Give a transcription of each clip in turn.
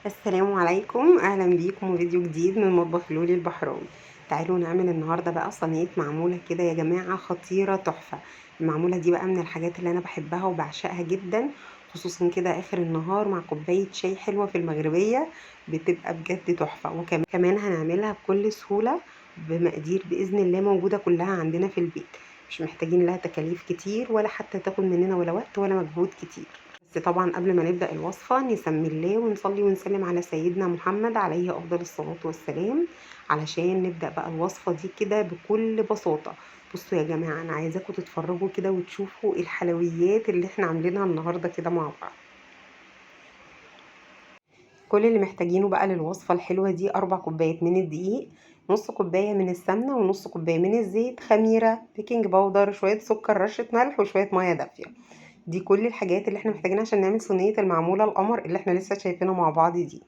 السلام عليكم، اهلا بيكم وفيديو جديد من مطبخ لولي البحراوي. تعالوا نعمل النهارده بقى صينيه معموله كده يا جماعه، خطيره تحفه. المعموله دي بقى من الحاجات اللي انا بحبها وبعشقها جدا، خصوصا كده اخر النهار مع كوبايه شاي حلوه في المغربيه، بتبقى بجد تحفه. وكمان هنعملها بكل سهوله بمقادير باذن الله موجوده كلها عندنا في البيت، مش محتاجين لها تكاليف كتير ولا حتى تاخد مننا ولا وقت ولا مجهود كتير. بس طبعا قبل ما نبدأ الوصفة نسمي الله ونصلي ونسلم على سيدنا محمد عليه أفضل الصلاة والسلام، علشان نبدأ بقى الوصفة دي كده بكل بساطة. بصوا يا جماعة، أنا عايزاكم تتفرجوا كده وتشوفوا الحلويات اللي احنا عاملينها النهاردة كده مع بعض. كل اللي محتاجينه بقى للوصفة الحلوة دي 4 كوبايات من الدقيق، نص كوباية من السمنة، ونص كوباية من الزيت، خميرة، بيكنج باودر، شوية سكر، رشة ملح، وشوية مية دافية. دي كل الحاجات اللي احنا محتاجينها عشان نعمل صينية المعمولة القمر اللي احنا لسه شايفينها مع بعض دي.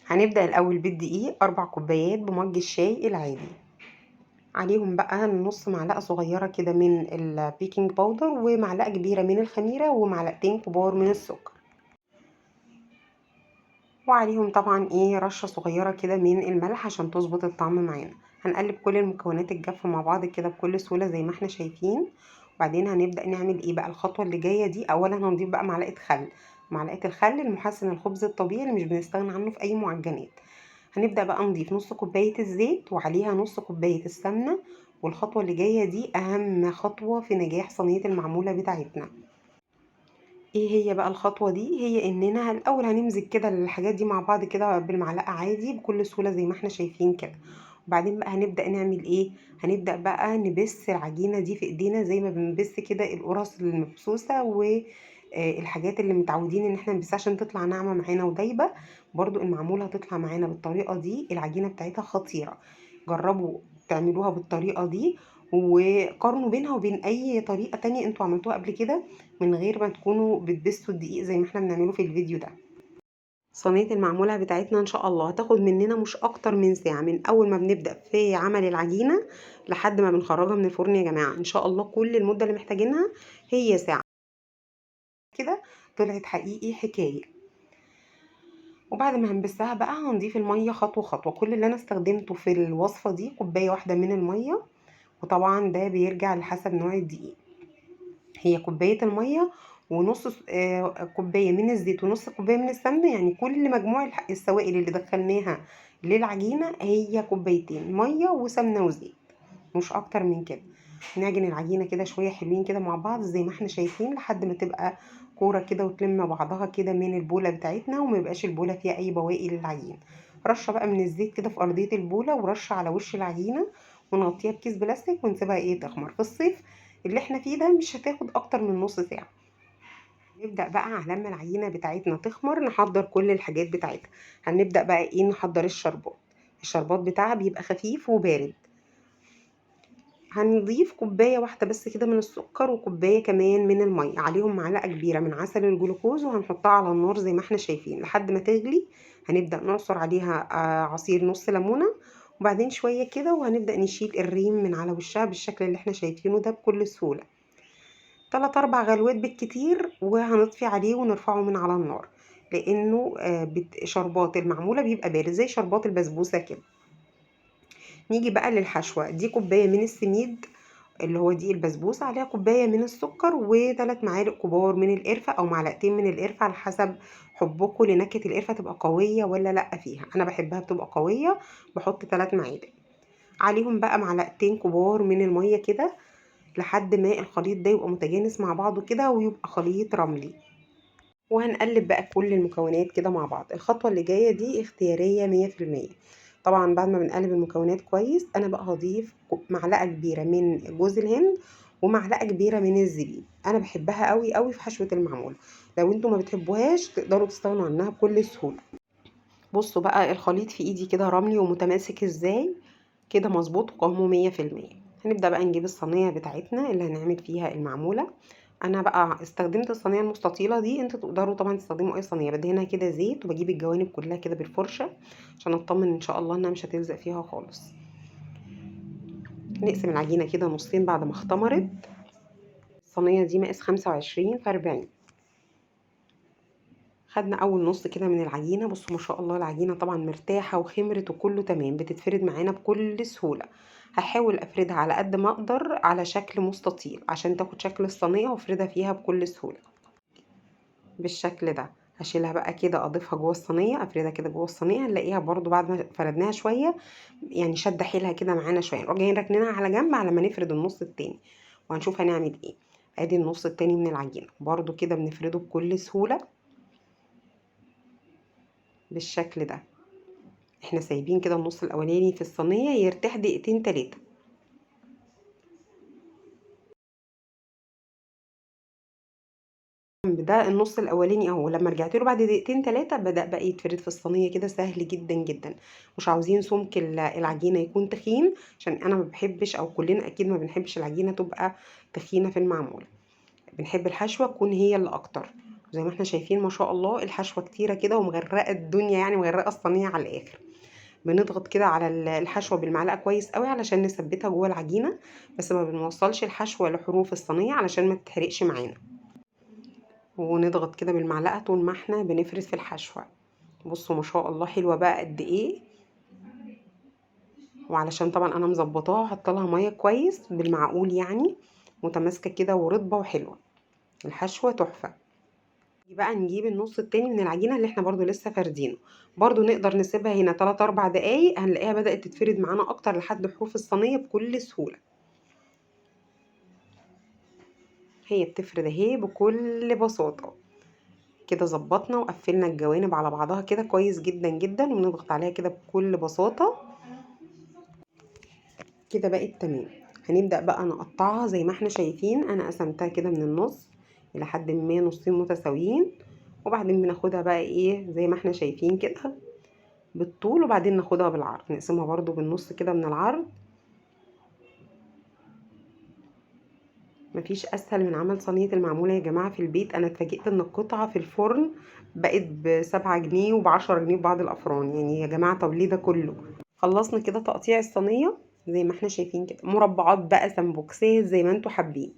هنبدأ الأول بالدقيق، 4 كوبايات بمج الشاي العادي، عليهم بقى نص معلقة صغيرة كده من البيكنج باودر، ومعلقة كبيرة من الخميرة، ومعلقتين كبار من السكر، وعليهم طبعا رشة صغيرة كده من الملح عشان تظبط الطعم معانا. هنقلب كل المكونات الجافة مع بعض كده بكل سهولة زي ما احنا شايفين. وبعدين هنبدأ نعمل بقى الخطوة اللي جاية دي. اولا هنضيف بقى معلقة خل، معلقة الخل المحسن الخبز الطبيعي اللي مش بنستغنى عنه في اي معجنات. هنبدأ بقى نضيف نص كوباية الزيت وعليها نص كوباية السمنة. والخطوة اللي جاية دي اهم خطوة في نجاح صينية المعمولة بتاعتنا. ايه هي بقى الخطوة دي؟ هي اننا الاول هنمزج كده الحاجات دي مع بعض كده بالمعلقة عادي بكل سهولة زي ما احنا شايفين كده. وبعدين بقى هنبدأ نعمل ايه؟ هنبدأ بقى نبس العجينة دي في ايدينا زي ما بنبس كده القرص المبسوسة والحاجات اللي متعودين ان احنا نبسها عشان تطلع ناعمة معانا ودايبة. برضو المعمولة هتطلع معانا بالطريقة دي، العجينة بتاعتها خطيرة. جربوا تعملوها بالطريقة دي، وقارنوا بينها وبين اي طريقة تانية انتوا عملتوها قبل كده من غير ما تكونوا بتبسوا الدقيق زي ما احنا بنعمله في الفيديو ده. صينية المعمولة بتاعتنا ان شاء الله هتاخد مننا مش اكتر من ساعة، من اول ما بنبدأ في عمل العجينة لحد ما بنخرجها من الفرن يا جماعة. ان شاء الله كل المدة اللي محتاجينها هي ساعة كده. طلعت حقيقي حكاية. وبعد ما هنبسها بقى هنضيف المية خطوة خطوة. كل اللي انا استخدمته في الوصفة دي كوباية واحدة من المية، وطبعا ده بيرجع لحسب نوع الدقيق. هي كوباية المية ونص كوباية من الزيت ونص كوباية من السمنة، يعني كل مجموع السوائل اللي دخلناها للعجينة هي كوبايتين مية وسمنة وزيت، مش اكتر من كده. نعجن العجينة كده شوية حلوين كده مع بعض زي ما احنا شايفين لحد ما تبقى كورة كده وتلم بعضها كده من البولة بتاعتنا، وما يبقاش البولة فيها اي بواقي للعجين. رشة بقى من الزيت كده في ارضية البولة، ورشة على وش العجينة، ونغطيها بكيس بلاستيك ونسيبها تخمر. في الصيف اللي احنا فيه ده مش هتاخد اكتر من نص ساعة. نبدأ بقى على لما العجينة بتاعتنا تخمر نحضر كل الحاجات بتاعتها. هنبدأ بقى نحضر الشربات. الشربات بتاعها بيبقى خفيف وبارد. هنضيف كوباية واحدة بس كده من السكر، وكوباية كمان من المية، عليهم معلقة كبيرة من عسل الجلوكوز، وهنحطها على النار زي ما احنا شايفين لحد ما تغلي. هنبدأ نعصر عليها عصير نص ليمونة، وبعدين شوية كده وهنبدأ نشيل الريم من على وشها بالشكل اللي احنا شايفينه ده بكل سهولة. 3 4 غلوات بالكتير، وهنطفي عليه ونرفعه من على النار، لانه شربات المعمولة بيبقى بارد زي شربات البسبوسة كده. نيجي بقى للحشوة. دي كوباية من السميد اللي هو دي البسبوسة، عليها كوباية من السكر، و3 معالق كبار من القرفة او معلقتين من القرفة على حسب حبكم لنكهة القرفة تبقى قوية ولا لا فيها. انا بحبها بتبقى قوية، بحط 3 معالق. عليهم بقى معلقتين كبار من المية كده لحد ما الخليط ده يبقى متجانس مع بعضه كده ويبقى خليط رملي. وهنقلب بقى كل المكونات كده مع بعض. الخطوة اللي جاية دي اختيارية 100%. طبعا بعد ما بنقلب المكونات كويس انا بقى هضيف معلقة كبيرة من جوز الهند ومعلقة كبيرة من الزبيب. انا بحبها قوي قوي في حشوة المعمولة. لو انتوا ما بتحبوهاش تقدروا تستغنوا عنها بكل سهولة. بصوا بقى الخليط في ايدي كده رملي ومتماسك ازاي، كده مظبوط وقوامه 100%. هنبدأ بقى نجيب الصينية بتاعتنا اللي هنعمل فيها المعمولة. انا بقى استخدمت الصينيه المستطيله دي، انتوا تقدروا طبعا تستخدموا اي صينيه. بدهنها كده زيت وبجيب الجوانب كلها كده بالفرشه عشان اطمن ان شاء الله انها مش هتلزق فيها خالص. نقسم العجينه كده نصين بعد ما اختمرت. الصينيه دي مقاس 25 في 40. خدنا اول نص كده من العجينه. بصوا ما شاء الله العجينه طبعا مرتاحه وخمرت وكله تمام، بتتفرد معانا بكل سهوله. هحاول افردها على قد ما اقدر على شكل مستطيل عشان تاخد شكل الصينيه وافردها فيها بكل سهوله بالشكل ده. هشيلها بقى كده اضيفها جوه الصينيه، افردها كده جوه الصينيه. هنلاقيها برضو بعد ما فردناها شويه يعني شد حيلها كده معانا شويه، نروح جايين راكنينها على جنب على ما نفرد النص التاني. وهنشوف هنعمل ايه. ادي النص التاني من العجينه برضو كده بنفرده بكل سهوله بالشكل ده. احنا سايبين كده النص الاولاني في الصينيه يرتاح دقيقتين تلاتة. ده النص الاولاني اهو، لما رجعت له بعد دقيقتين تلاتة بدأ بقى يتفرد في الصينيه كده سهل جدا جدا. مش عاوزين سمك العجينه يكون تخين، عشان انا ما بحبش او كلنا اكيد ما بنحبش العجينه تبقى تخينه في المعمول. بنحب الحشوه تكون هي اللي اكتر. زي ما احنا شايفين ما شاء الله الحشوه كتيره كده ومغرقه الدنيا، يعني مغرقه الصينيه على الاخر. بنضغط كده على الحشوه بالمعلقه كويس قوي علشان نثبتها جوه العجينه، بس ما بنوصلش الحشوه لحروف الصينيه علشان ما تتحرقش معانا. ونضغط كده بالمعلقه طول ما احنا بنفرد في الحشوه. بصوا ما شاء الله حلوه بقى قد ايه. وعلشان طبعا انا مظبطاها حاطه لها ميه كويس بالمعقول يعني، متماسكه كده ورطبه وحلوه. الحشوه تحفه. بقى نجيب النص التاني من العجينه اللي احنا برضو لسه فاردينه. برضو نقدر نسيبها هنا 3 4 دقايق، هنلاقيها بدأت تتفرد معانا اكتر لحد حروف الصينيه بكل سهوله. هي بتفرد اهي بكل بساطه. كده ظبطنا وقفلنا الجوانب على بعضها كده كويس جدا جدا، ونضغط عليها كده بكل بساطه. كده بقت تمام. هنبدأ بقى نقطعها زي ما احنا شايفين. انا قسمتها كده من النص الى حد ما نصين متساويين، وبعدين بناخدها بقى ايه زي ما احنا شايفين كده بالطول، وبعدين ناخدها بالعرض نقسمها برضو بالنص كده من العرض. مفيش اسهل من عمل صينية المعمولة يا جماعة في البيت. انا اتفاجئت ان القطعة في الفرن بقت ب7 جنيه وب10 جنيه ببعض الافران. يعني يا جماعة طب ليه ده كله؟ خلصنا كده تقطيع الصينية زي ما احنا شايفين كده، مربعات بقى سمبوكسات زي ما انتوا حابين.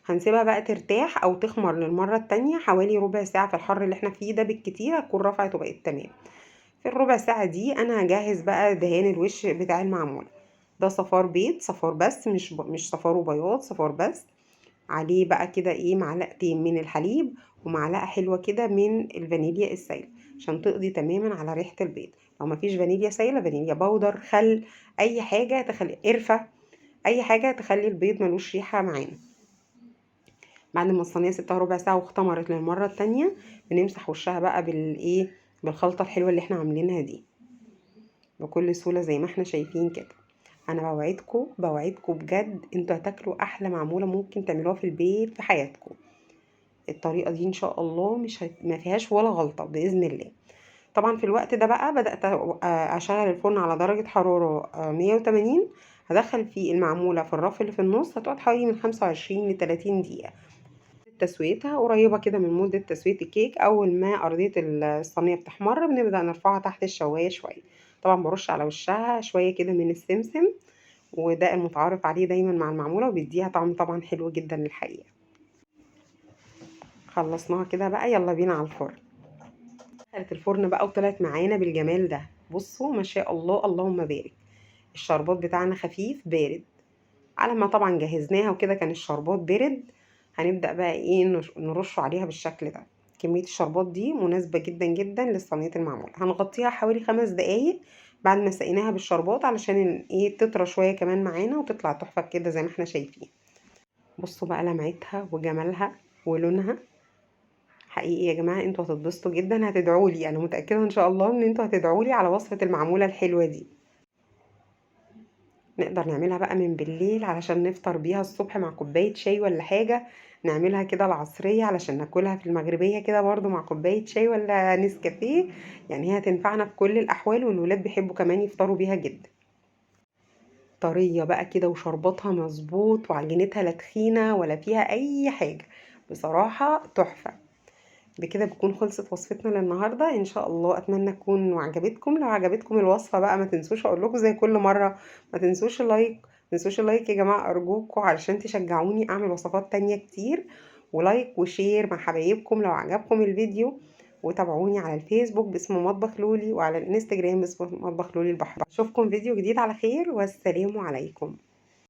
هنسيبها بقى ترتاح او تخمر للمرة التانية حوالي ربع ساعة في الحر اللي احنا فيه ده بالكتير، هتكون رفعت وبقت تمام. في الربع ساعة دي انا هجهز بقى دهان الوش بتاع المعمولة. ده صفار بيض، صفار بس مش صفار وبياض، صفار بس. عليه بقى كده ايه معلقتين من الحليب ومعلقة حلوة كده من الفانيليا السايلة عشان تقضي تماما على ريحة البيض. لو مفيش فانيليا سايلة، فانيليا بودر، خل، اي حاجة تخلي قرفة، اي حاجة تخلي البيض ملوش ريحة معانا. بعد ما الصينيه سبتها ربع ساعه واختمرت للمره التانية، بنمسح وشها بقى بالايه بالخلطه الحلوه اللي احنا عاملينها دي بكل سهوله زي ما احنا شايفين كده. انا بوعدكم بجد انتوا هتاكلوا احلى معموله ممكن تعملوها في البيت في حياتكم. الطريقه دي ان شاء الله مش ما فيهاش ولا غلطه باذن الله. طبعا في الوقت ده بقى بدات اشغل الفرن على درجه حراره 180. هدخل فيه المعموله في الرف اللي في النص، هتقعد حوالي من 25 ل 30 دقيقه. تسويتها قريبة كده من مدة تسوية الكيك. أول ما أرضية الصينية بتحمر بنبدأ نرفعها تحت الشواية شوية. طبعا برش على وشها شوية كده من السمسم، وده المتعارف عليه دايما مع المعمولة وبيديها طعم طبعا حلو جدا الحقيقة. خلصناها كده بقى، يلا بينا على الفرن. دخلت الفرن بقى وطلعت معانا بالجمال ده. بصوا ما شاء الله اللهم بارك. الشربات بتاعنا خفيف بارد. على ما طبعا جهزناها وكده كان الشربات برد. هنبدأ بقى ايه نرشه عليها بالشكل ده. كمية الشربات دي مناسبة جدا جدا للصينية المعمولة. هنغطيها حوالي 5 دقايق بعد ما سقيناها بالشربات علشان ايه تطرى شوية كمان معانا وتطلع تحفة كده زي ما احنا شايفين. بصوا بقى لمعتها وجمالها ولونها. حقيقي يا جماعة انتوا هتتبسطوا جدا، هتدعولي. انا متأكدة ان شاء الله ان انتوا هتدعولي على وصفة المعمولة الحلوة دي. نقدر نعملها بقى من بالليل علشان نفطر بيها الصبح مع كوباية شاي ولا حاجة. نعملها كده العصرية علشان ناكلها في المغربية كده برضو مع كوباية شاي ولا نسكافيه. يعني هي هتنفعنا في كل الأحوال، والولاد بيحبوا كمان يفطروا بيها جدا. طرية بقى كده وشرباتها مظبوط وعجينتها لا تخينة ولا فيها أي حاجة. بصراحة تحفة. بكده بتكون خلصت وصفتنا للنهارده ان شاء الله. اتمنى تكون عجبتكم. لو عجبتكم الوصفه بقى ما تنسوش اقول لكم زي كل مره، ما تنسوش اللايك. ما تنسوش اللايك يا جماعه ارجوكم علشان تشجعوني اعمل وصفات تانية كتير. ولايك وشير مع حبايبكم لو عجبكم الفيديو، وتابعوني على الفيسبوك باسم مطبخ لولي، وعلى الانستجرام باسم مطبخ لولي البحر. اشوفكم فيديو جديد على خير، والسلام عليكم.